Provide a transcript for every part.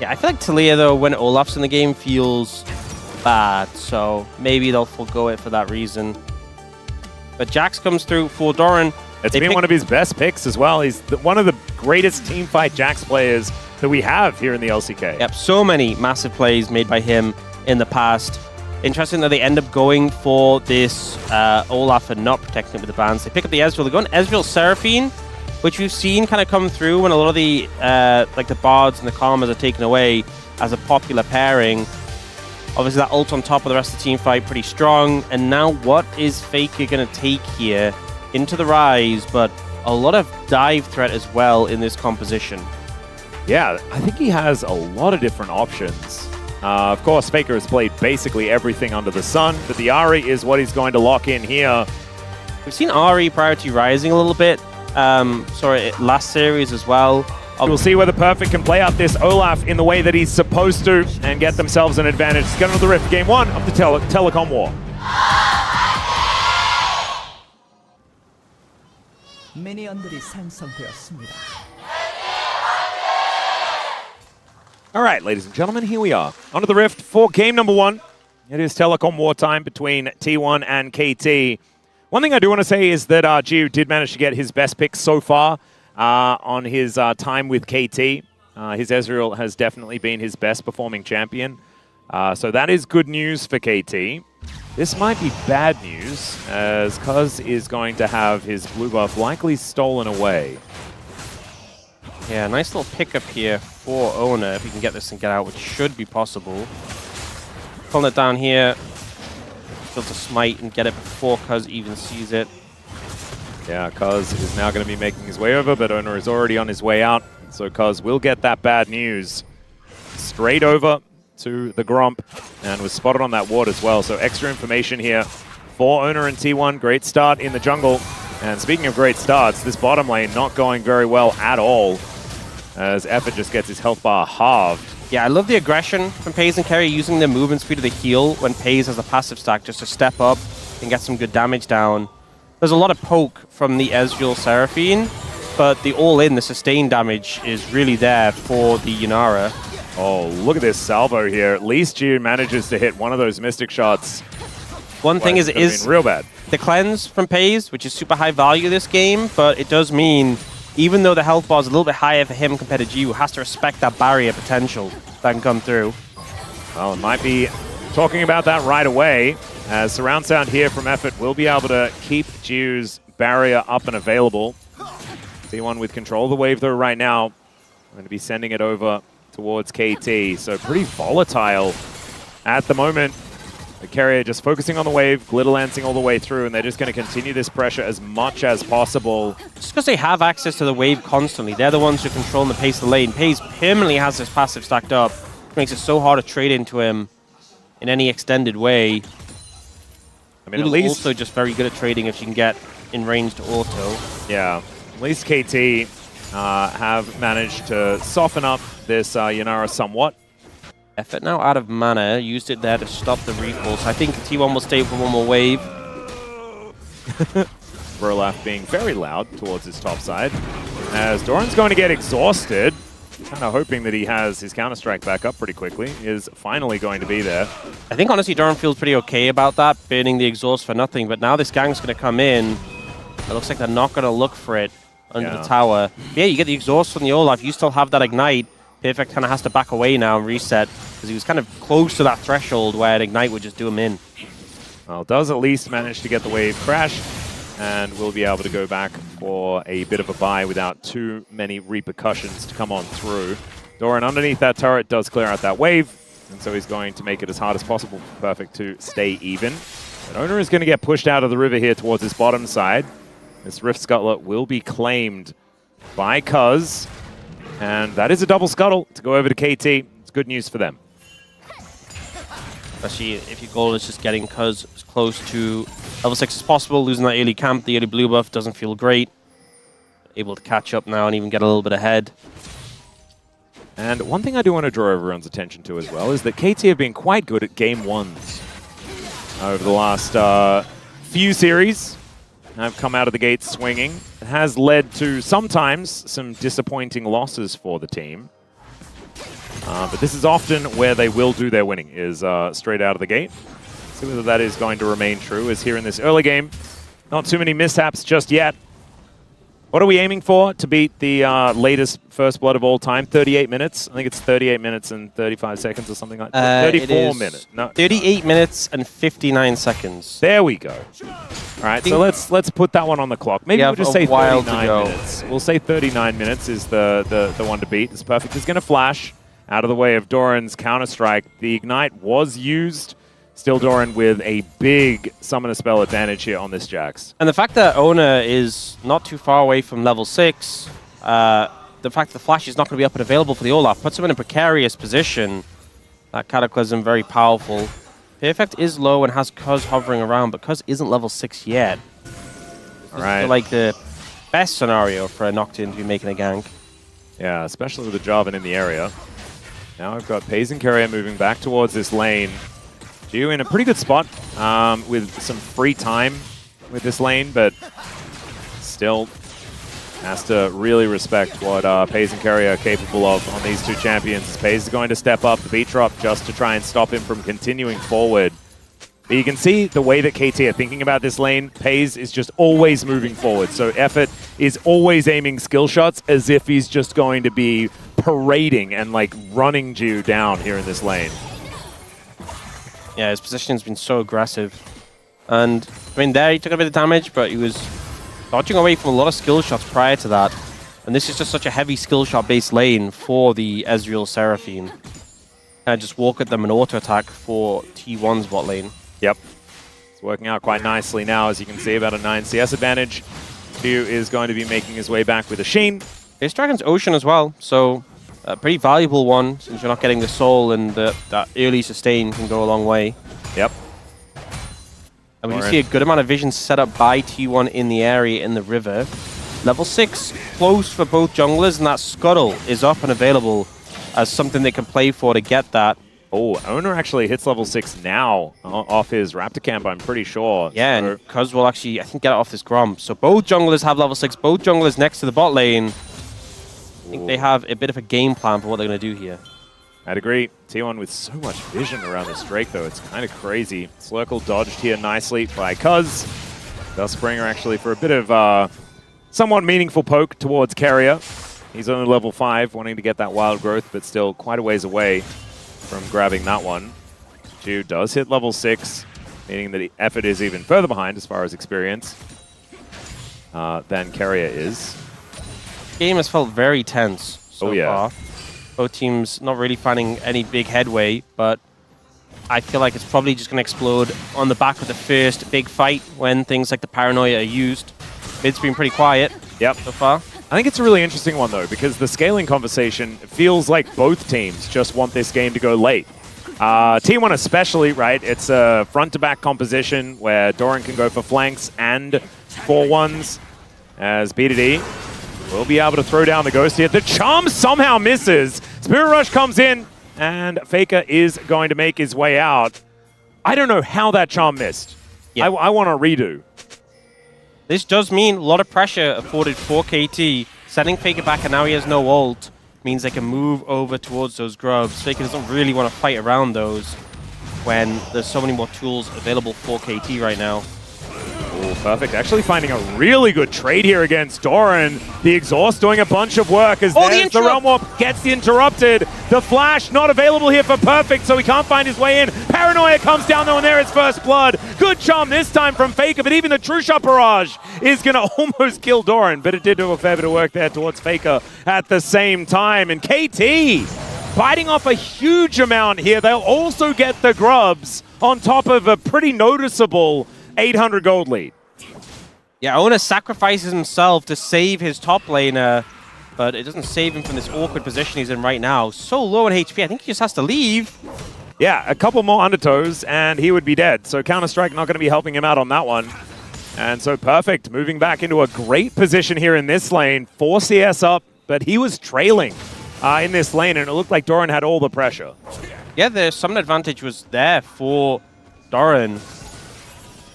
Yeah, I feel like Talia, though, when Olaf's in the game, feels bad. So maybe they'll forego it for that reason. But Jax comes through for Doran. It's been one of his best picks as well. He's one of the greatest teamfight Jax players that we have here in the LCK. Yep, so many massive plays made by him in the past. Interesting that they end up going for this Olaf and not protecting it with the bans. They pick up the Ezreal. They go on Ezreal Seraphine, which we've seen kind of come through when a lot of the like the bards and the Karmas are taken away as a popular pairing. Obviously, that ult on top of the rest of the team fight pretty strong. And now, what is Faker going to take here into the Ryze? But a lot of dive threat as well in this composition. Yeah, I think he has a lot of different options. Of course, Faker has played basically everything under the sun, but the Ahri is what he's going to lock in here. We've seen Ahri priority rising a little bit. Last series as well. We'll see whether Perfect can play out this Olaf in the way that he's supposed to and get themselves an advantage. Let's get on to the Rift, game 1 of the Telecom War. All right, ladies and gentlemen, here we are. Onto the Rift for game number 1. It is Telecom War time between T1 and KT. One thing I do want to say is that Gio did manage to get his best pick so far on his time with KT. His Ezreal has definitely been his best performing champion. So that is good news for KT. This might be bad news, as Cuz is going to have his blue buff likely stolen away. Yeah, nice little pickup here for Owner if he can get this and get out, which should be possible. Pulling it down here. Build a smite and get it before Cuz even sees it. Yeah, Cuz is now going to be making his way over, but Owner is already on his way out. So Cuz will get that bad news straight over to the Gromp and was spotted on that ward as well. So extra information here for Owner and T1. Great start in the jungle. And speaking of great starts, this bottom lane not going very well at all, as Effort just gets his health bar halved. Yeah, I love the aggression from Paze and Kerry using the movement speed of the heal when Paze has a passive stack just to step up and get some good damage down. There's a lot of poke from the Ezreal Seraphine, but the all-in, the sustained damage is really there for the Yunara. Oh, look at this salvo here. At least Gio manages to hit one of those Mystic shots. One thing is real bad. The cleanse from Paze, which is super high value this game, but it does mean, even though the health bar is a little bit higher for him compared to Gio, has to respect that barrier potential that can come through. Well, it might be talking about that right away, as surround sound here from Effort will be able to keep Gio's barrier up and available. T1 with control of the wave though right now. I'm going to be sending it over towards KT, so pretty volatile at the moment. The carrier just focusing on the wave, glitter lancing all the way through, and they're just going to continue this pressure as much as possible. Just because they have access to the wave constantly, they're the ones who control the pace of the lane. Pace permanently has this passive stacked up, which makes it so hard to trade into him in any extended way. I mean, at least also just very good at trading if you can get in range to auto. Yeah, at least KT have managed to soften up this Yunara somewhat. Effort now out of mana, used it there to stop the recall, so I think T1 will stay for one more wave. Verlaf being very loud towards his top side, as Doran's going to get exhausted. Kind of hoping that he has his Counter-Strike back up pretty quickly. He is finally going to be there. I think honestly Doran feels pretty okay about that, burning the exhaust for nothing, but now this gang's going to come in. It looks like they're not going to look for it under the tower. Yeah, you get the exhaust from the Olaf, you still have that ignite. Perfect kind of has to back away now and reset, because he was kind of close to that threshold where an ignite would just do him in. Well, does at least manage to get the wave crash, and will be able to go back for a bit of a buy without too many repercussions to come on through. Doran underneath that turret does clear out that wave, and so he's going to make it as hard as possible for Perfect to stay even. But Owner is going to get pushed out of the river here towards his bottom side. This Rift Scuttler will be claimed by Cuz. And that is a double scuttle to go over to KT. It's good news for them. Especially if your goal is just getting Cuz as close to level 6 as possible. Losing that early camp, the early blue buff doesn't feel great. Able to catch up now and even get a little bit ahead. And one thing I do want to draw everyone's attention to as well is that KT have been quite good at game 1s over the last few series. Have come out of the gates swinging. It has led to sometimes some disappointing losses for the team. But this is often where they will do their winning, is straight out of the gate. See whether that is going to remain true, as here in this early game, not too many mishaps just yet. What are we aiming for to beat the latest First Blood of all time? 38 minutes? I think it's 38 minutes and 35 seconds or something like that. 34 minutes. No, 38 minutes and 59 seconds. There we go. All right, so let's put that one on the clock. Maybe we'll just say 39 minutes. We'll say 39 minutes is the one to beat. It's perfect. It's going to flash out of the way of Doran's Counter-Strike. The Ignite was used. Still Doran with a big Summoner Spell advantage here on this Jax. And the fact that Ona is not too far away from level 6, the fact that the Flash is not going to be up and available for the Olaf puts him in a precarious position. That Cataclysm, very powerful. Perfect is low and has Cuz hovering around, but Cuz isn't level 6 yet. All right. Like the best scenario for a Nocturne to be making a gank. Yeah, especially with the Jarvan in the area. Now we've got Paze and Carrier moving back towards this lane. Geo in a pretty good spot with some free time with this lane, but still has to really respect what Paze and Carrier are capable of on these two champions. Paze is going to step up the beat drop just to try and stop him from continuing forward. But you can see the way that KT are thinking about this lane. Paze is just always moving forward. So Effort is always aiming skill shots as if he's just going to be parading and like running Geo down here in this lane. Yeah, his positioning's been so aggressive. And, I mean, there he took a bit of damage, but he was dodging away from a lot of skill shots prior to that. And this is just such a heavy skill shot-based lane for the Ezreal Seraphine. And just walk at them and auto-attack for T1's bot lane. Yep. It's working out quite nicely now, as you can see, about a 9 CS advantage. Geo is going to be making his way back with a Sheen. Base Dragon's Ocean as well, so a pretty valuable one, since you're not getting the soul, and that early sustain can go a long way. Yep. And we can see a good amount of vision set up by T1 in the area in the river. Level 6 close for both junglers, and that Scuttle is up and available as something they can play for to get that. Oh, Owner actually hits level 6 now off his Raptor camp, I'm pretty sure. Yeah, so and Cuz will actually, I think, get it off this Grom. So both junglers have level 6, both junglers next to the bot lane. I think they have a bit of a game plan for what they're going to do here. I'd agree. T1 with so much vision around this Drake, though. It's kind of crazy. Slurkle dodged here nicely by Cuz. Dustbringer actually for a bit of somewhat meaningful poke towards Carrier. He's only level 5, wanting to get that wild growth, but still quite a ways away from grabbing that one. Geo does hit level 6, meaning that the Effort is even further behind as far as experience than Carrier is. Game has felt very tense so far. Both teams not really finding any big headway, but I feel like it's probably just going to explode on the back of the first big fight when things like the Paranoia are used. Mid's been pretty quiet so far. I think it's a really interesting one, though, because the scaling conversation feels like both teams just want this game to go late. T1 especially, right? It's a front-to-back composition where Doran can go for flanks and 4-1s as BDD will be able to throw down the Ghost here. The Charm somehow misses. Spirit Rush comes in, and Faker is going to make his way out. I don't know how that Charm missed. Yeah. I want a redo. This does mean a lot of pressure afforded for KT. Sending Faker back, and now he has no ult, means they can move over towards those grubs. Faker doesn't really want to fight around those when there's so many more tools available for KT right now. Oh, perfect. Actually finding a really good trade here against Doran. The Exhaust doing a bunch of work as the Realm Warp gets interrupted. The Flash not available here for Perfect, so he can't find his way in. Paranoia comes down though, and there is First Blood. Good Charm this time from Faker, but even the True Shot Barrage is going to almost kill Doran, but it did do a fair bit of work there towards Faker at the same time. And KT biting off a huge amount here. They'll also get the grubs on top of a pretty noticeable 800 gold lead. Yeah, Ona sacrifices himself to save his top laner, but it doesn't save him from this awkward position he's in right now. So low in HP, I think he just has to leave. Yeah, a couple more undertows and he would be dead. So Counter-Strike not going to be helping him out on that one. And so Perfect moving back into a great position here in this lane. 4 CS up, but he was trailing in this lane, and it looked like Doran had all the pressure. Yeah, the summon advantage was there for Doran.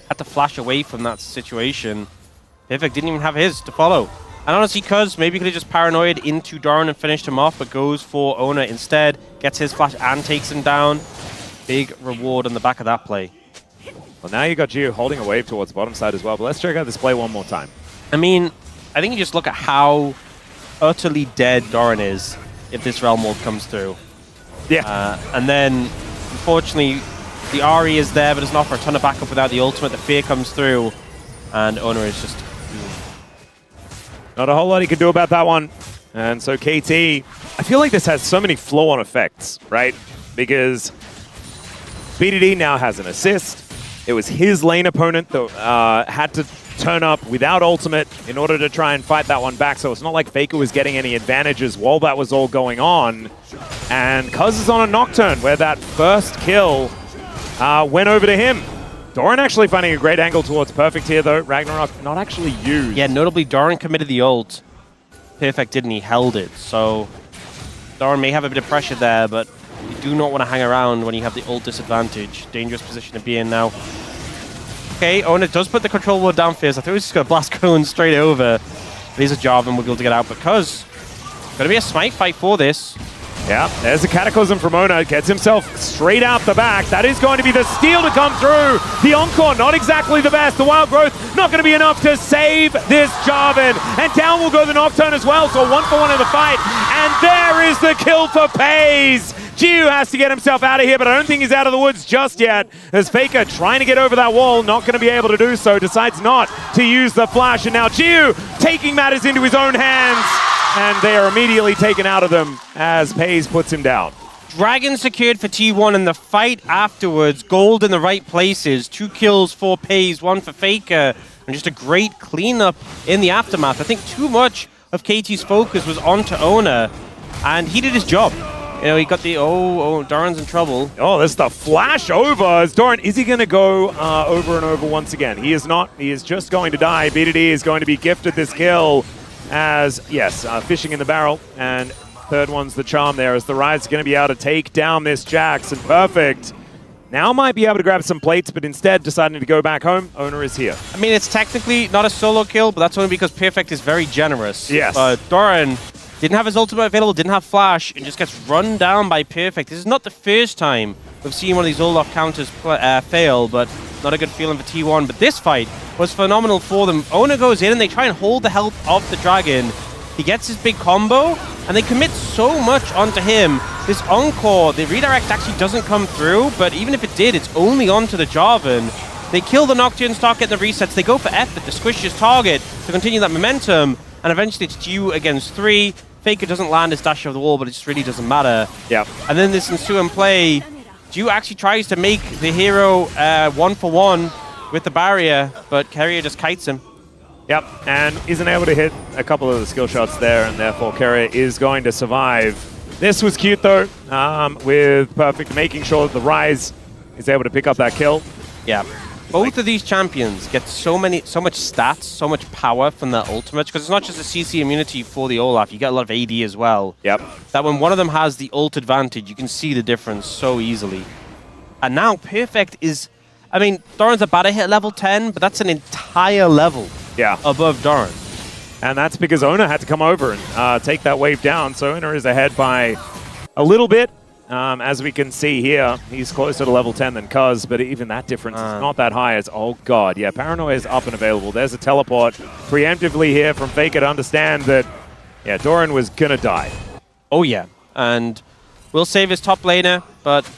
Had to flash away from that situation. Perfect didn't even have his to follow. And honestly, Cuz maybe could have just paranoid into Doran and finished him off, but goes for Owner instead, gets his flash and takes him down. Big reward on the back of that play. Well, now you got Gio holding a wave towards the bottom side as well, but let's check out this play one more time. I mean, I think you just look at how utterly dead Doran is if this Realm Ward comes through. Yeah. And then, unfortunately, the RE is there, but doesn't offer a ton of backup without the ultimate. The fear comes through, and Owner is just... Not a whole lot he could do about that one. And so KT, I feel like this has so many flow-on effects, right? Because BDD now has an assist. It was his lane opponent that had to turn up without ultimate in order to try and fight that one back. So it's not like Faker was getting any advantages while that was all going on. And Cuz is on a Nocturne where that first kill went over to him. Doran actually finding a great angle towards Perfect here, though. Ragnarok not actually used. Yeah, notably, Doran committed the ult. Perfect didn't, he held it. So Doran may have a bit of pressure there, but you do not want to hang around when you have the ult disadvantage. Dangerous position to be in now. Okay, Owner does put the control ward down first. I thought he was just going to blast going straight over. But he's a Jarvan, we'll be able to get out because going to be a smite fight for this. Yeah, there's a Cataclysm from Owner. Gets himself straight out the back. That is going to be the steal to come through. The Encore, not exactly the best. The Wild Growth, not going to be enough to save this Jarvan. And down will go the Nocturne as well. So 1-for-1 in the fight. And there is the kill for FaZe. Jiu has to get himself out of here, but I don't think he's out of the woods just yet. As Faker trying to get over that wall, not going to be able to do so, decides not to use the flash. And now Jiu taking matters into his own hands. And they are immediately taken out of them as FaZe puts him down. Dragon secured for T1 in the fight afterwards. Gold in the right places. 2 kills for FaZe, 1 for Faker. And just a great cleanup in the aftermath. I think too much of KT's focus was onto Owner. And he did his job. You know, he got the, Doran's in trouble. Oh, there's the flash over. As Doran, is he going to go over and over once again? He is not. He is just going to die. BDD is going to be gifted this kill. As, yes, fishing in the barrel, and third one's the charm there, as the Ryze is going to be able to take down this Jax, and Perfect now might be able to grab some plates, but instead deciding to go back home. Owner is here. I mean, it's technically not a solo kill, but that's only because Perfect is very generous. Yes. Doran didn't have his ultimate available, didn't have flash, and just gets run down by Perfect. This is not the first time we've seen one of these Olaf counters fail, but not a good feeling for T1. But this fight was phenomenal for them. Owner goes in and they try and hold the health of the Dragon. He gets his big combo, and they commit so much onto him. This Encore, the redirect actually doesn't come through, but even if it did, it's only onto the Jarvan. They kill the Nocturne, start getting the resets. They go for effort to squish his target to continue that momentum, and eventually it's Jiu against 3. Faker doesn't land his dash over the wall, but it just really doesn't matter. Yeah. And then this ensuing play, Jiu actually tries to make the hero 1-for-1 with the barrier, but Keria just kites him. Yep, and isn't able to hit a couple of the skill shots there, and therefore Keria is going to survive. This was cute though, with Perfect making sure that the Ryze is able to pick up that kill. Yeah. Both of these champions get so much stats, so much power from their ultimates, because it's not just a CC immunity for the Olaf, you get a lot of AD as well. Yep. That when one of them has the ult advantage, you can see the difference so easily. And now Perfect is, I mean, Doran's about to hit level 10, but that's an entire level above Doran. And that's because Owner had to come over and take that wave down, so Owner is ahead by a little bit. As we can see here, he's closer to level 10 than Cuz, but even that difference is not that high as, oh god, yeah, Paranoia is up and available. There's a teleport preemptively here from Faker to understand that, yeah, Doran was gonna die. Oh yeah, and we'll save his top laner, but,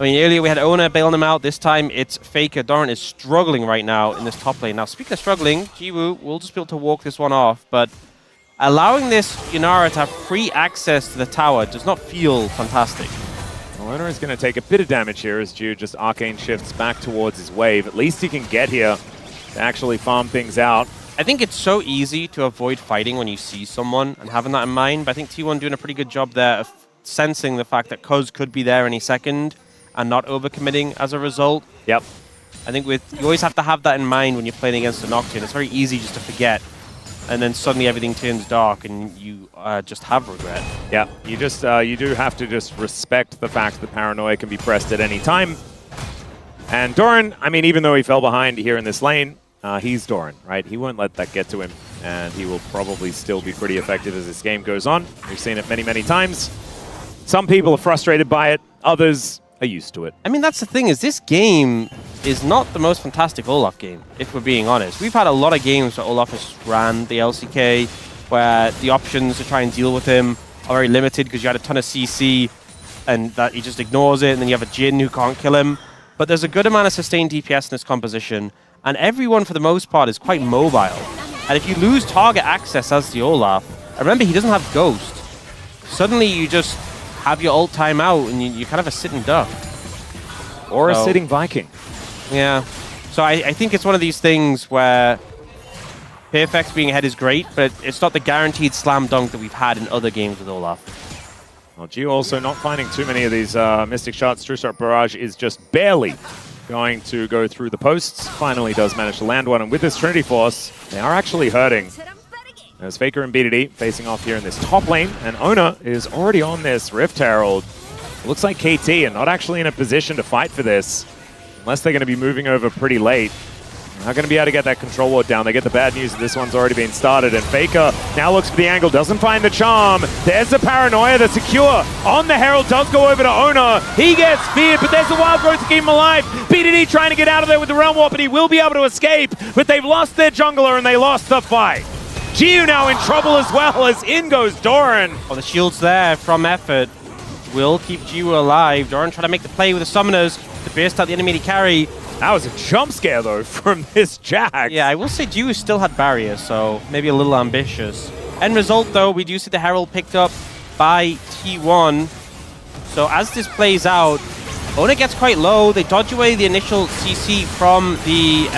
I mean, earlier we had Owner bailing him out, this time it's Faker. Doran is struggling right now in this top lane. Now, speaking of struggling, Jiwoo will just be able to walk this one off, but allowing this Inara to have free access to the tower does not feel fantastic. Well, Owner is going to take a bit of damage here as Jude just arcane shifts back towards his wave. At least he can get here to actually farm things out. I think it's so easy to avoid fighting when you see someone and having that in mind, but I think T1 doing a pretty good job there of sensing the fact that Cuz could be there any second and not overcommitting as a result. Yep. I think you always have to have that in mind when you're playing against a Nocturne. It's very easy just to forget. And then suddenly everything turns dark, and you just have regret. Yeah, you do have to just respect the fact that Paranoia can be pressed at any time. And Doran, I mean, even though he fell behind here in this lane, he's Doran, right? He won't let that get to him. and he will probably still be pretty effective as this game goes on. We've seen it many, many times. Some people are frustrated by it, others are used to it. I mean, that's the thing, is this game is not the most fantastic Olaf game, if we're being honest. We've had a lot of games where Olaf has ran the LCK, where the options to try and deal with him are very limited because you had a ton of CC and that he just ignores it, and then you have a Jhin who can't kill him. But there's a good amount of sustained DPS in this composition, and everyone, for the most part, is quite mobile. And if you lose target access as the Olaf, remember, he doesn't have Ghost. Suddenly, you just have your ult time out, and you're kind of a sitting duck. Or a sitting Viking. Yeah. So I think it's one of these things where PFX being ahead is great, but it's not the guaranteed slam dunk that we've had in other games with Olaf. Well, Gio also not finding too many of these Mystic shots. True Shot Barrage is just barely going to go through the posts. Finally does manage to land one, and with this Trinity Force, they are actually hurting. There's Faker and BDD facing off here in this top lane, and Ona is already on this Rift Herald. It looks like KT are not actually in a position to fight for this, unless they're going to be moving over pretty late. They're not going to be able to get that control ward down. They get the bad news that this one's already been started, and Faker now looks for the angle, doesn't find the charm. There's the Paranoia, the secure on the Herald, does go over to Ona. He gets feared, but there's the Wild Growth to keep him alive. BDD trying to get out of there with the Realm Warp, but he will be able to escape, but they've lost their jungler and they lost the fight. Gio now in trouble as well, as in goes Doran. Well, the shield's there from Effort. Will keep Gio alive. Doran trying to make the play with the Summoners to burst out the enemy carry. That was a jump scare, though, from this Jack. Yeah, I will say Gio still had barrier, so maybe a little ambitious. End result, though, we do see the Herald picked up by T1. So as this plays out, Ona gets quite low. They dodge away the initial CC from the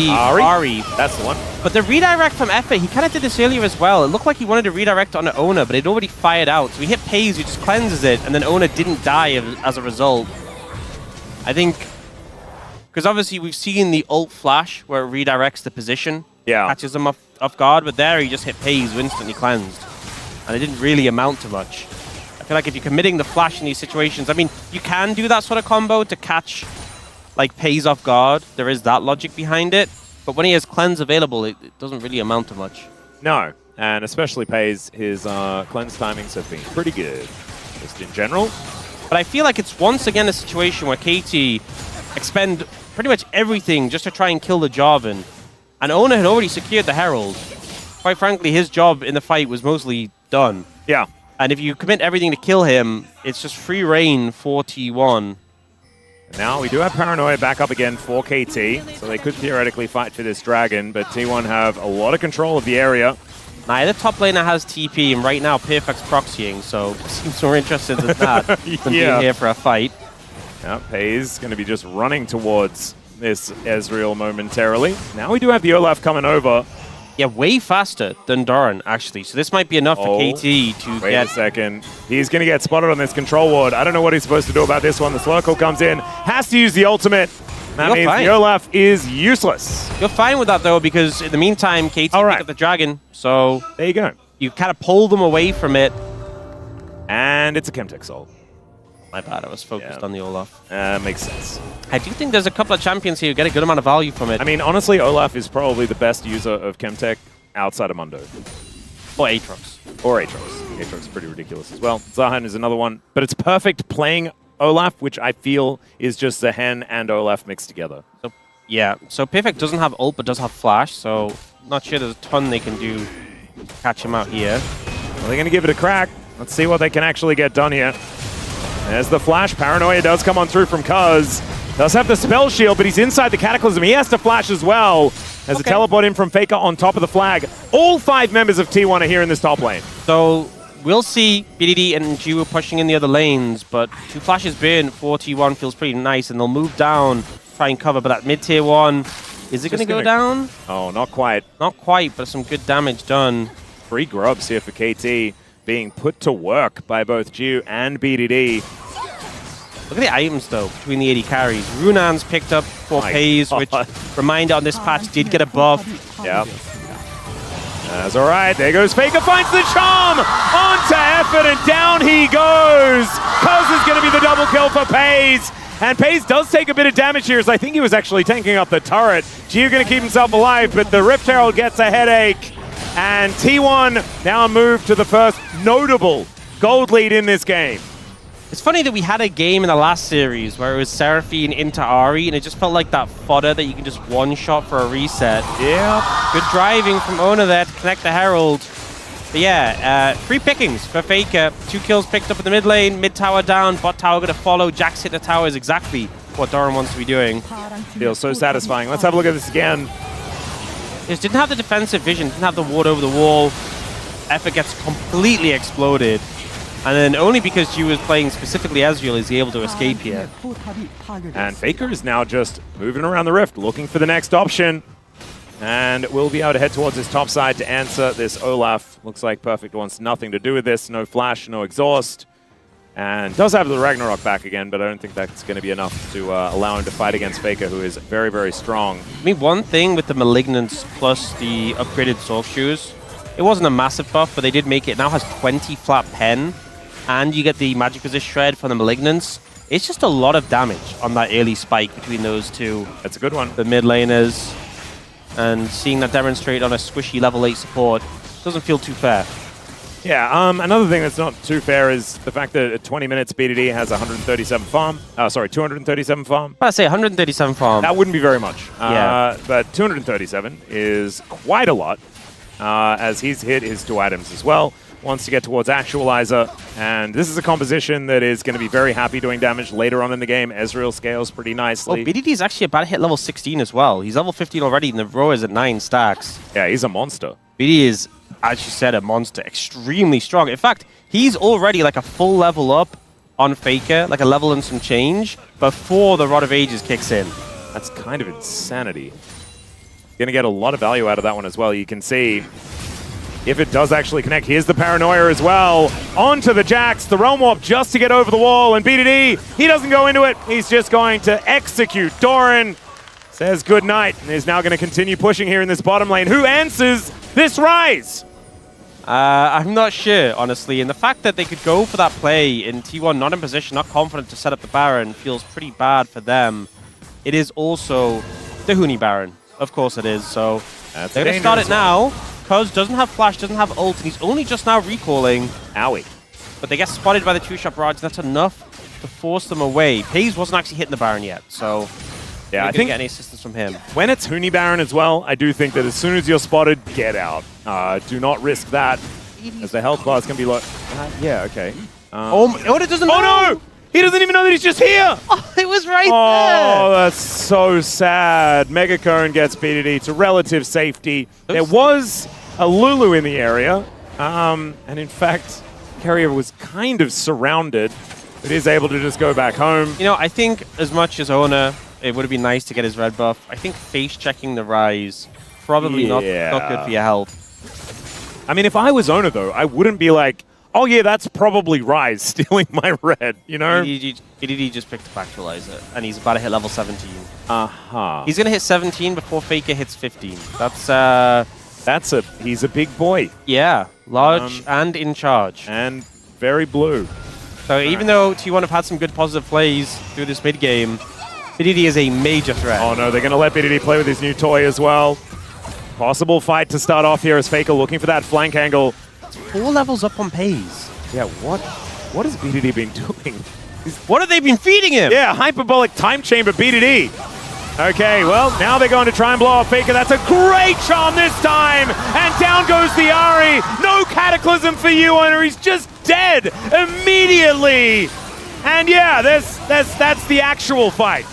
Ari. That's the one. But the redirect from Effort, he kind of did this earlier as well. It looked like he wanted to redirect on Ona, but it already fired out. So he hit Pays, who just cleanses it, and then Ona didn't die as a result. I think, because obviously we've seen the ult flash where it redirects the position, catches them off guard, but there he just hit Pays, who instantly cleansed. And it didn't really amount to much. I feel like if you're committing the flash in these situations, I mean, you can do that sort of combo to catch like Pays off guard. There is that logic behind it. But when he has cleanse available, it doesn't really amount to much. No, and especially Pays, his cleanse timings have been pretty good, just in general. But I feel like it's once again a situation where KT expend pretty much everything just to try and kill the Jarvan. And Ona had already secured the Herald. Quite frankly, his job in the fight was mostly done. Yeah. And if you commit everything to kill him, it's just free reign for T1. Now we do have Paranoia back up again for KT, so they could theoretically fight for this dragon, but T1 have a lot of control of the area. Now, the top laner has TP, and right now Perfect's proxying, so seems more interested in that than being here for a fight. Yeah, Pays going to be just running towards this Ezreal momentarily. Now we do have the Olaf coming over. Yeah, way faster than Doran, actually. So this might be enough for KT to get... Wait a second. He's going to get spotted on this control ward. I don't know what he's supposed to do about this one. The Slurkle comes in, has to use the ultimate. That means the Olaf is useless. You're fine with that, though, because in the meantime, KT picked up the dragon. So there you go. You kind of pull them away from it. And it's a Chemtech Soul. My bad, I was focused on the Olaf. Makes sense. I do think there's a couple of champions here who get a good amount of value from it. I mean, honestly, Olaf is probably the best user of Chemtech outside of Mundo. Or Aatrox. Or Aatrox. Aatrox is pretty ridiculous as well. Zahan is another one. But it's perfect playing Olaf, which I feel is just Zahan and Olaf mixed together. So, yeah, so Perfect doesn't have ult, but does have flash, so not sure there's a ton they can do to catch him out here. Well, they're going to give it a crack. Let's see what they can actually get done here. There's the flash. Paranoia does come on through from Cuz. Does have the spell shield, but he's inside the Cataclysm. He has to flash as well. There's a teleport in from Faker on top of the flag. All 5 members of T1 are here in this top lane. So we'll see BDD and Jiwoo pushing in the other lanes, but 2 flashes burn for T1 feels pretty nice, and they'll move down, try and cover, but that mid-tier 1, is it going to go down? Oh, not quite. Not quite, but some good damage done. 3 grubs here for KT, being put to work by both Jiwoo and BDD. Look at the items, though, between the 80 carries. Runan's picked up for Pays, which, reminder on this patch, did get a buff. Yep. That's all right. There goes Faker, finds the charm onto Effort, and down he goes. Cuz is going to be the double kill for Pays. And Paze does take a bit of damage here, as I think he was actually tanking up the turret. Gio going to keep himself alive, but the Rift Herald gets a headache. And T1 now move to the first notable gold lead in this game. It's funny that we had a game in the last series where it was Seraphine into Ari, and it just felt like that fodder that you can just one-shot for a reset. Yeah. Good driving from Ona there to connect the Herald. But yeah, 3 pickings for Faker. 2 kills picked up in the mid lane, mid tower down, bot tower going to follow. Jax hit the tower is exactly what Doran wants to be doing. Feels so satisfying. Let's have a look at this again. Just didn't have the defensive vision, didn't have the ward over the wall. Effort gets completely exploded. And then only because she was playing specifically Ezreal is he able to escape here. And Faker is now just moving around the Rift, looking for the next option. And will be able to head towards his top side to answer this Olaf. Looks like Perfect wants nothing to do with this. No flash, no exhaust. And does have the Ragnarok back again, but I don't think that's going to be enough to allow him to fight against Faker, who is very, very strong. I mean, one thing with the Malignance plus the upgraded Soul Shoes, it wasn't a massive buff, but they did make it. It now has 20 flat pen, and you get the Magic Resist Shred for the Malignance. It's just a lot of damage on that early spike between those two. That's a good one. The mid laners. And seeing that demonstrate on a squishy level 8 support doesn't feel too fair. Yeah, another thing that's not too fair is the fact that at 20 minutes, BDD has 137 farm. Sorry, 237 farm. I'd say 137 farm. That wouldn't be very much. Yeah. But 237 is quite a lot, as he's hit his 2 items as well. Wants to get towards Actualizer, and this is a composition that is going to be very happy doing damage later on in the game. Ezreal scales pretty nicely. Oh, BDD is actually about to hit level 16 as well. He's level 15 already, and the row is at 9 stacks. Yeah, he's a monster. BDD is, as you said, a monster. Extremely strong. In fact, he's already like a full level up on Faker, like a level and some change, before the Rod of Ages kicks in. That's kind of insanity. Going to get a lot of value out of that one as well. You can see if it does actually connect. Here's the Paranoia as well. Onto the Jax, the Realm Warp just to get over the wall, and BDD, he doesn't go into it. He's just going to execute. Doran says goodnight, and is now going to continue pushing here in this bottom lane. Who answers this Ryze? I'm not sure, honestly. And the fact that they could go for that play in T1, not in position, not confident to set up the Baron, feels pretty bad for them. It is also the Huni Baron. Of course it is. So they're going to start it now. Cuz doesn't have flash, doesn't have ult, and he's only just now recalling. Owie. But they get spotted by the 2-shot barrage. That's enough to force them away. Paze wasn't actually hitting the Baron yet, so yeah, I think get any assistance from him. When it's Huni Baron as well, I do think that as soon as you're spotted, get out. Do not risk that, as the health bar is going to be low. Yeah, okay. It doesn't know! Oh no! He doesn't even know that he's just here! Oh, it was right there! Oh, that's so sad. Mega Cone gets BDD to relative safety. Oops. There was a Lulu in the area, and in fact, Carrier was kind of surrounded, but is able to just go back home. You know, I think as much as Ona, it would have been nice to get his red buff. I think face-checking the Ryze, probably not good for your health. I mean, if I was Ona, though, I wouldn't be like, oh yeah, that's probably Ryze stealing my red, you know? BDD just picked up Actualizer, and he's about to hit level 17. Uh-huh. He's going to hit 17 before Faker hits 15. He's a big boy. Yeah, large and in charge. And very blue. So even though T1 have had some good positive plays through this mid-game, BDD is a major threat. Oh no, they're going to let BDD play with his new toy as well. Possible fight to start off here as Faker looking for that flank angle. It's 4 levels up on Paze. Yeah, what has BDD been doing? What have they been feeding him? Yeah, hyperbolic time chamber BDD. Okay, well, now they're going to try and blow off Faker. That's a great charm this time! And down goes the Ahri. No Cataclysm for you, Owner. He's just dead immediately. And yeah, that's the actual fight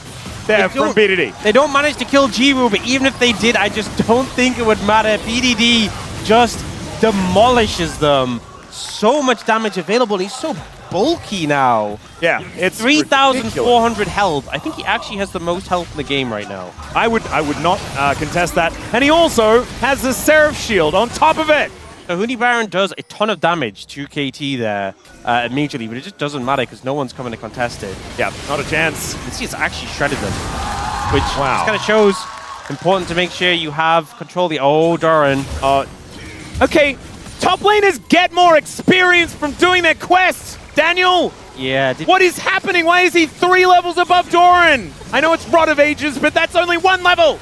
there from BDD. They don't manage to kill Jiru, but even if they did, I just don't think it would matter. BDD just demolishes them. So much damage available. He's so bulky now. Yeah, it's 3,400 health. I think he actually has the most health in the game right now. I would not contest that. And he also has the Seraph Shield on top of it. So Huni Baron does a ton of damage to KT there immediately, but it just doesn't matter because no one's coming to contest it. Yeah, not a chance. You can see it's actually shredded them, which kind of shows important to make sure you have control of the... Oh, Doran. Okay, top laners get more experience from doing their quests. Daniel, Yeah. What is happening? Why is he 3 levels above Doran? I know it's Rod of Ages, but that's only 1 level.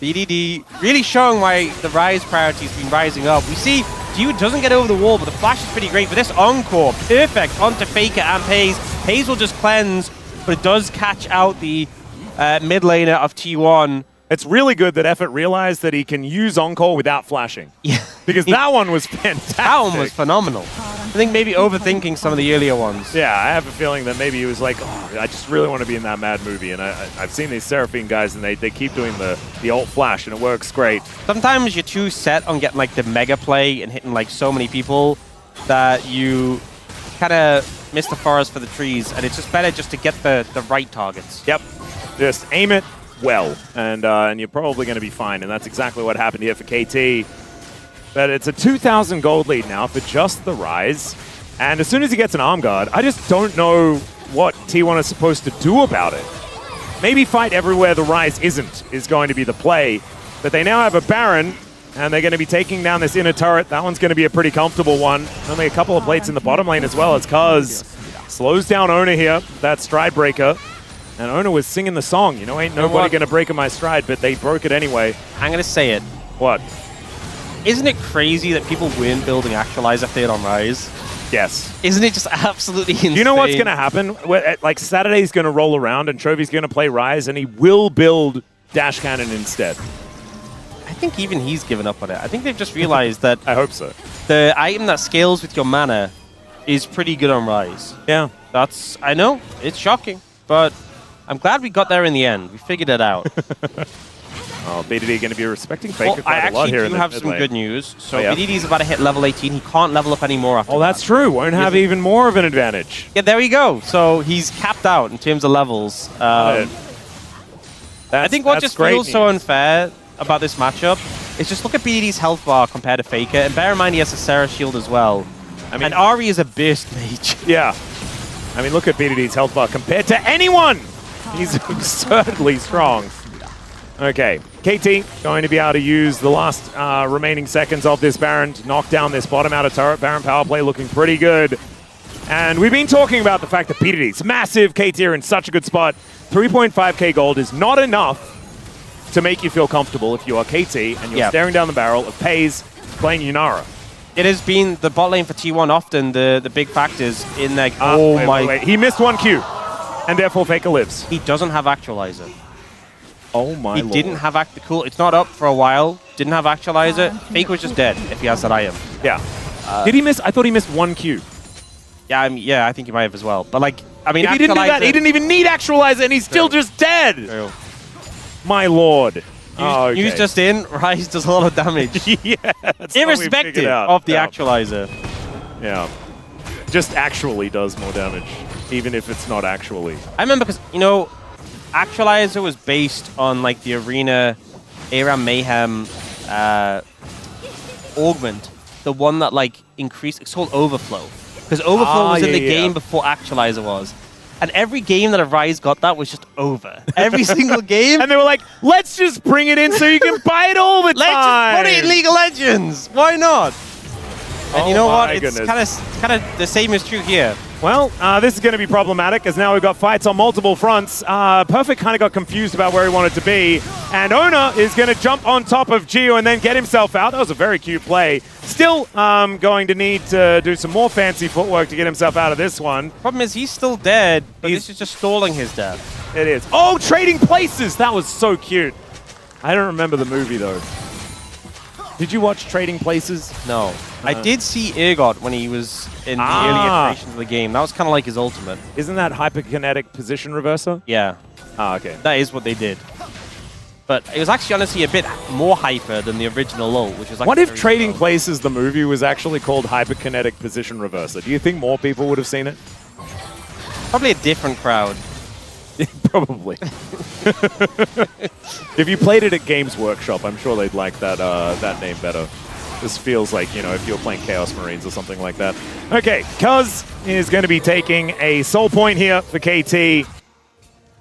BDD really showing why the Ryze priority's been rising up. We see Q doesn't get over the wall, but the flash is pretty great. But this encore, perfect onto Faker and Paze. Paze will just cleanse, but it does catch out the mid laner of T1. It's really good that Effort realized that he can use Encore without flashing. Yeah. Because that one was fantastic. That one was phenomenal. I think maybe overthinking some of the earlier ones. Yeah, I have a feeling that maybe he was like, oh, I just really want to be in that Mad movie. And I've seen these Seraphine guys, and they keep doing the ult flash, and it works great. Sometimes you're too set on getting like the mega play and hitting like so many people that you kind of miss the forest for the trees, and it's just better just to get the right targets. Yep. Just aim it well, and you're probably going to be fine. And that's exactly what happened here for KT. But it's a 2,000 gold lead now for just the Ryze. And as soon as he gets an arm guard, I just don't know what T1 is supposed to do about it. Maybe fight everywhere the Ryze isn't is going to be the play. But they now have a Baron, and they're going to be taking down this inner turret. That one's going to be a pretty comfortable one. Only a couple of plates in the bottom lane as well. It's Cuz slows down Ona here, that stride breaker. And Ona was singing the song, you know, ain't nobody going to break in my stride, but they broke it anyway. I'm going to say it. What? Isn't it crazy that people weren't building Actualizer third on Ryze? Yes. Isn't it just absolutely insane? You know what's going to happen? Like, Saturday's going to roll around and Trophy's going to play Ryze, and he will build Dash Cannon instead. I think even he's given up on it. I think they've just realized that I hope so. The item that scales with your mana is pretty good on Ryze. Yeah. I know, it's shocking, but I'm glad we got there in the end. We figured it out. Oh, BDD going to be respecting Faker I quite a lot here. actually in do the have some lane. good news. So yeah. BDD's about to hit level 18. He can't level up anymore after Oh, that's true. Won't have even more of an advantage. Yeah, there we go. So he's capped out in terms of levels. I think what just feels so unfair about this matchup is just look at BDD's health bar compared to Faker. And bear in mind he has a Sarah shield as well. I mean, and Ari is a burst mage. Yeah. I mean, look at BDD's health bar compared to anyone. He's absurdly strong. Okay, KT going to be able to use the last remaining seconds of this Baron to knock down this bottom outer turret. Baron power play looking pretty good. And we've been talking about the fact that BDD's massive. KT are in such a good spot. 3.5k gold is not enough to make you feel comfortable if you are KT and you're staring down the barrel of Paze playing Yunara. It has been the bot lane for T1 often the big factors in their... wait. He missed one Q, and therefore Faker lives. He doesn't have Actualizer. Oh my lord. He didn't have cool. It's not up for a while. Didn't have Actualizer. Faker was just dead if he has that item. Yeah. Did he miss? I thought he missed one Q. Yeah, yeah, I think he might have as well. But like, I mean, if he didn't do that, he didn't even need Actualizer, and he's still just dead. True. My lord. Use just in. Ryze does a lot of damage. Yeah. Irrespective of the Actualizer. Yeah. Just actually does more damage, even if it's not actually. I remember because, you know, Actualizer was based on like the Arena ARAM Mayhem augment, the one that like increased. It's called Overflow, because Overflow was in the game before Actualizer was, and every game that a Ryze got that was just over. Every single game, and they were like, "Let's just bring it in so you can buy it all the time. Let's just put it in League of Legends. Why not?" And you know what? It's kind of the same is true here. Well, this is going to be problematic, as now we've got fights on multiple fronts. Perfect kind of got confused about where he wanted to be. And Ona is going to jump on top of Gio and then get himself out. That was a very cute play. Still going to need to do some more fancy footwork to get himself out of this one. Problem is he's still dead, but this is just stalling his death. It is. Oh, trading places! That was so cute. I don't remember the movie, though. Did you watch Trading Places? No. I did see Ergot when he was in the early iterations of the game. That was kind of like his ultimate. Isn't that hyperkinetic position reverser? Yeah. Okay. That is what they did. But it was actually honestly a bit more hyper than the original ult, which is like... What if Trading Places, the movie, was actually called hyperkinetic position reverser? Do you think more people would have seen it? Probably a different crowd. Probably. If you played it at Games Workshop, I'm sure they'd like that name better. This feels like, you know, if you're playing Chaos Marines or something like that. Okay, Cuz is going to be taking a soul point here for KT.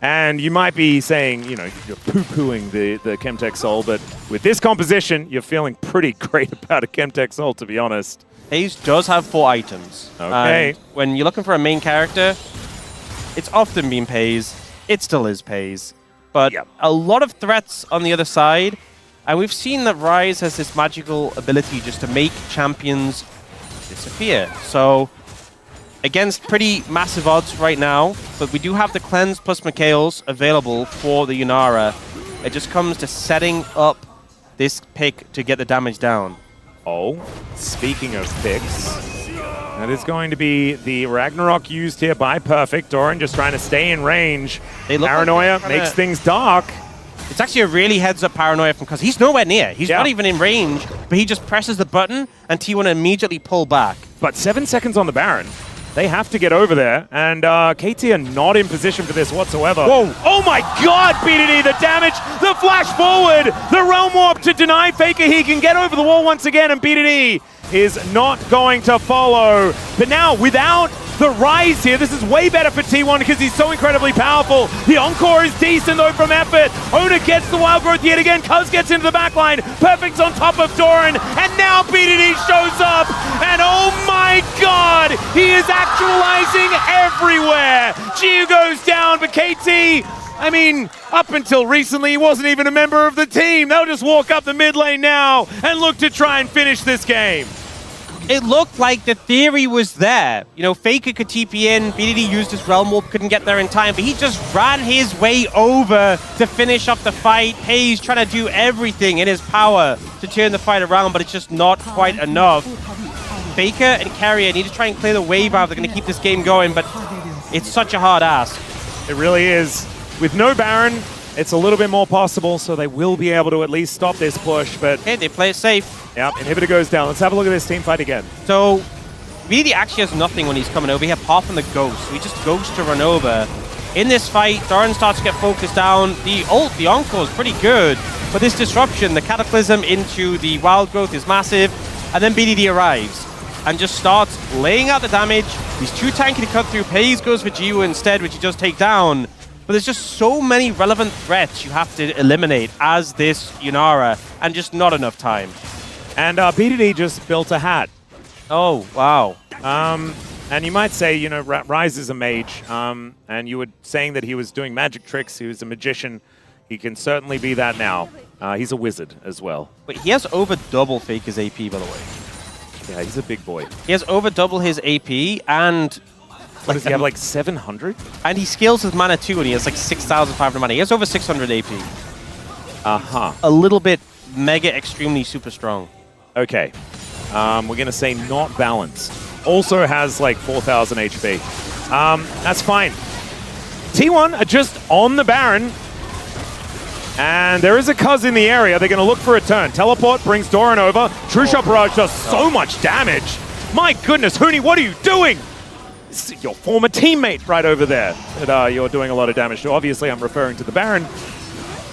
And you might be saying, you know, you're poo-pooing the Chemtech soul, but with this composition, you're feeling pretty great about a Chemtech soul, to be honest. FaZe does have 4 items. Okay. And when you're looking for a main character, it's often been FaZe. It still is FaZe. But a lot of threats on the other side. And we've seen that Ryze has this magical ability just to make champions disappear. So, against pretty massive odds right now, but we do have the Cleanse plus Mikhails available for the Yunara. It just comes to setting up this pick to get the damage down. Oh, speaking of picks, that is going to be the Ragnarok used here by Perfect. Doran just trying to stay in range. Paranoia like makes things dark. It's actually a really heads-up Paranoia from because he's nowhere near. He's not even in range, but he just presses the button and T1 immediately pull back. But 7 seconds on the Baron. They have to get over there, and KT are not in position for this whatsoever. Whoa! Oh my god, BDD, the damage, the flash forward, the Realm Warp to deny Faker. He can get over the wall once again, and BDD is not going to follow. But now, without the Ryze here, this is way better for T1 because he's so incredibly powerful. The Encore is decent though from Effort. Oda gets the Wild Growth yet again. Cuz gets into the backline. Perfect's on top of Doran. And now BDD shows up. And oh my god, he is actualizing everywhere. Gio goes down, but KT, I mean, up until recently, he wasn't even a member of the team. They'll just walk up the mid lane now and look to try and finish this game. It looked like the theory was there. You know, Faker could TP in, BDD used his Realm Warp, couldn't get there in time, but he just ran his way over to finish up the fight. Hayes trying to do everything in his power to turn the fight around, but it's just not quite enough. Faker and Carrier need to try and clear the wave out. They're going to keep this game going, but it's such a hard ask. It really is. With no Baron, it's a little bit more possible, so they will be able to at least stop this push, but... Okay, they play it safe. Yep, inhibitor goes down. Let's have a look at this team fight again. So, really actually has nothing when he's coming over. We have Path and the Ghost. So he just goes to run over. In this fight, Doran starts to get focused down. The ult, the Encore is pretty good, but this disruption, the Cataclysm into the Wild Growth is massive, and then BDD arrives and just starts laying out the damage. He's too tanky to cut through. Pays goes for Gio instead, which he does take down. But there's just so many relevant threats you have to eliminate as this Yunara, and just not enough time. And BDD just built a hat. Oh, wow. And you might say, you know, Ryze is a mage, and you were saying that he was doing magic tricks, he was a magician. He can certainly be that now. He's a wizard as well. But he has over double Faker's AP, by the way. Yeah, he's a big boy. He has over double his AP, and... What does he have, like 700? And he scales his mana too, and he has like 6,500 mana. He has over 600 AP. Uh-huh. A little bit mega extremely super strong. Okay. We're going to say not balanced. Also has like 4,000 HP. That's fine. T1 are just on the Baron. And there is a Cuz in the area. They're going to look for a turn. Teleport brings Doran over. True Shot Barrage does so much damage. My goodness, Huni, what are you doing? This is your former teammate right over there that you're doing a lot of damage to. Obviously, I'm referring to the Baron.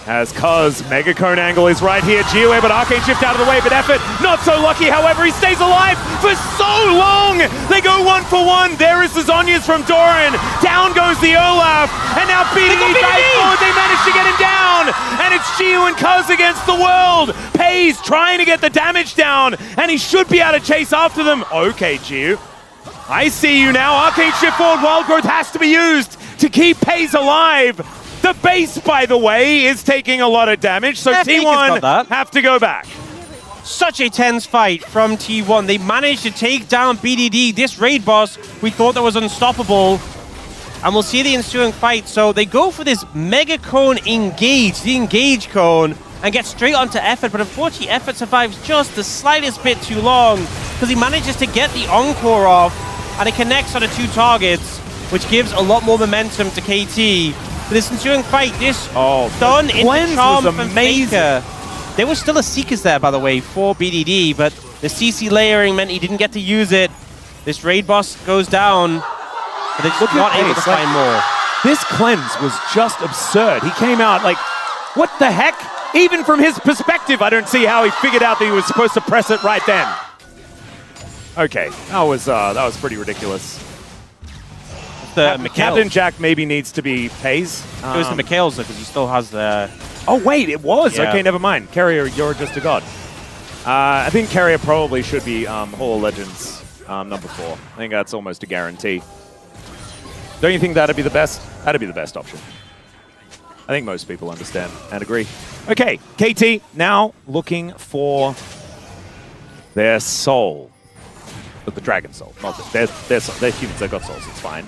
As Cuz, Mega Cone angle is right here. Geo but Arcane Shift out of the way, but Effort not so lucky. However, he stays alive for so long. They go 1-for-1. There is the Zhonya's from Doran. Down goes the Olaf. And now BDD dives forward. They manage to get him down. And it's Geo and Cuz against the world. Pays trying to get the damage down. And he should be able to chase after them. Okay, Geo. I see you now. Arcane Shift forward. Wild Growth has to be used to keep Pays alive. The base, by the way, is taking a lot of damage, so T1 have to go back. Such a tense fight from T1. They managed to take down BDD. This raid boss, we thought that was unstoppable. And we'll see the ensuing fight. So they go for this Mega Cone engage, the engage cone, and get straight onto Effort. But unfortunately, Effort survives just the slightest bit too long because he manages to get the Encore off, and it connects on the 2 targets, which gives a lot more momentum to KT. For this ensuing fight, this stun into Charm from Faker. There was still a Seekers there, by the way, for BDD, but the CC layering meant he didn't get to use it. This raid boss goes down, but they're just not able to find more. This cleanse was just absurd. He came out like, what the heck? Even from his perspective, I don't see how he figured out that he was supposed to press it right then. Okay, that was pretty ridiculous. Captain Jack maybe needs to be Pays. It was the Mikhails, because he still has the... Oh, wait, it was? Yeah. Okay, never mind. Carrier, you're just a god. I think Carrier probably should be Hall of Legends number 4. I think that's almost a guarantee. Don't you think that'd be the best? That'd be the best option. I think most people understand and agree. Okay, KT now looking for their soul. But the dragon soul, not their soul. They're humans, they've got souls, it's fine.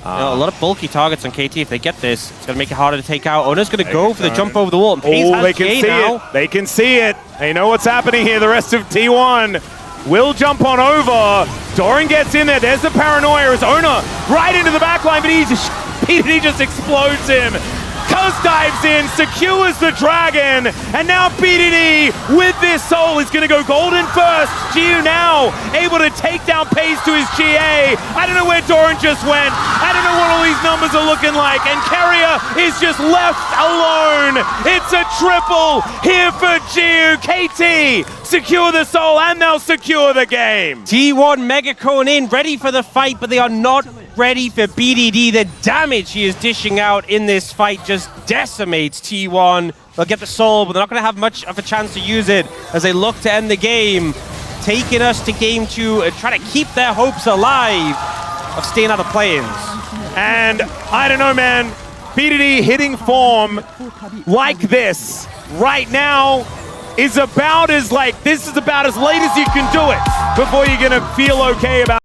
A lot of bulky targets on KT. If they get this, it's going to make it harder to take out. Ona's going to go for the jump over the wall. And they can see it. They can see it. They know what's happening here. The rest of T1 will jump on over. Doran gets in there. There's the paranoia as Ona right into the back line, but he just explodes him. Cuz dives in, secures the dragon, and now BDD with this soul is going to go golden first. Giu now able to take down Pace to his GA. I don't know where Doran just went. I don't know what all these numbers are looking like, and Carrier is just left alone. It's a triple here for Giu. KT secure the soul, and they'll secure the game. T1 Megacone in, ready for the fight, but they are not ready for BDD. The damage he is dishing out in this fight just decimates T1. They'll get the soul, but they're not going to have much of a chance to use it as they look to end the game. Taking us to game 2 and trying to keep their hopes alive of staying out of play-ins. And I don't know, man. BDD hitting form like this right now is about as this is about as late as you can do it before you're going to feel okay about